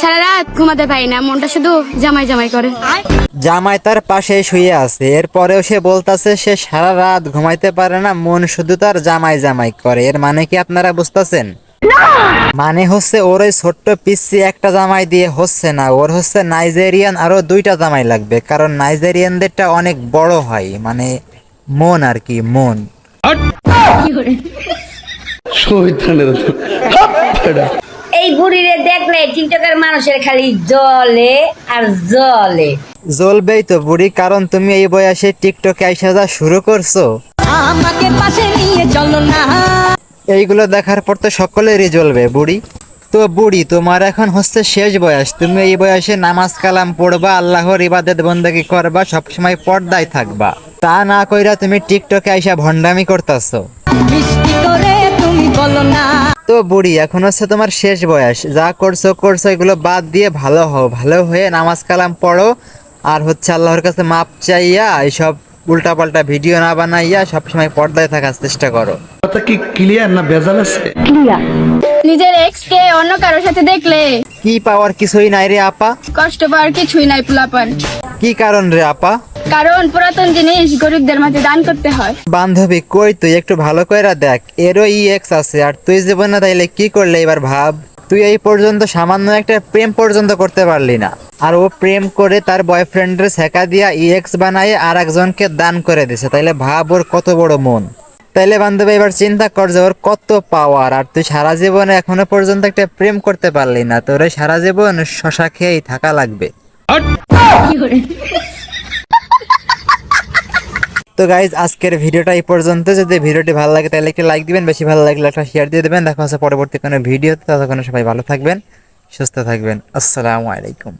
সারা রাত ঘুমাতে পারি না, মনটা শুধু জামাই জামাই করে। জামাই তার পাশে শুয়ে আছে, এরপরেও সে বলতাছে সে সারা রাত ঘুমাইতে পারে না, মন শুধু তার জামাই জামাই করে। এর মানে কি আপনারা বুঝতেছেন? মানে হচ্ছে ওর ওই ছোট্ট পিচ্ছি একটা জামাই দিয়ে হচ্ছে না, ওর হচ্ছে নাইজেরিয়ান আরো 2টা জামাই লাগবে, কারণ নাইজেরিয়ানদেরটা অনেক বড় হয়, মানে মন আর কি, মন। এই বুড়িরে দেখলে টিকটকের মানুষের খালি জলে আর জলে। জ্বলবেই তো বুড়ি, কারণ তুমি এই বয়সে টিকটকে আইসা যা শুরু করছো, আমাকে পাশে নিয়ে চলো না। এইগুলো দেখার পর তো সকলেরই জ্বলবে বুড়ি। তো বুড়ি, তোমার এখন হচ্ছে শেষ বয়স, তুমি এই বয়সে নামাজ কালাম পড়বা, আল্লাহর ইবাদত বন্দেগী করবা, সবসময় পর্দায় থাকবা। তা না কইরা তুমি টিকটকে আইসা ভণ্ডামি করতেছো। মিষ্টি করে তুমি বলো না। তো বুড়ি, এখন হচ্ছে তোমার শেষ বয়স, যা করছো করছো, এগুলো বাদ দিয়ে ভালো হও, ভালো হয়ে নামাজ কালাম পড়ো, আর হচ্ছে আল্লাহর কাছে মাপ চাইয়া এইসব উল্টাপাল্টা ভিডিও না বানাইয়া সবসময় পর্দায় থাকার চেষ্টা করো। কথা কি ক্লিয়ার না ভেজাল আছে? নিজের এক্স কে অন্য কারোর সাথে দেখলে কি পাওয়ার কিছুই নাই রে আপা। কষ্ট পাওয়ার কিছুই নাই পোলাপান। কি কারণ রে আপা? কারণ পুরাতন জিনিস গরিবদের মাঝে দান করতে হয়। বান্ধবী কই, তুই একটু ভালো কইরা দেখ, এরও এক্স আছে, আর তুই জীবনে তাইলে কি করলে এবার ভাব। তুই এই পর্যন্ত সামান্য একটা প্রেম পর্যন্ত করতে পারলি না, আর ও প্রেম করে তার বয়ফ্রেন্ডের ছেকা দিয়া এক্স বানায় আর একজনকে দান করে দিছে, তাইলে ভাব ওর কত বড় মন। তাইলে বান্ধবী এবার চিন্তা কর যে ওর কত পাওয়ার, আর তুই সারা জীবনে এখনো পর্যন্ত একটা প্রেম করতে পারলি না, তোর এই সারা জীবন শশা খেয়েই থাকা লাগবে। তো গাইজ, আজকের ভিডিওটা এই পর্যন্ত। যদি ভিডিওটি ভালো লাগে তাহলে একটি লাইক দিবেন, বেশি ভালো লাগলে একটা শেয়ার দিয়ে দেবেন। দেখা হচ্ছে পরবর্তী কোনো ভিডিওতে, ততক্ষণ সবাই ভালো থাকবেন, সুস্থ থাকবেন। আসসালামু আলাইকুম।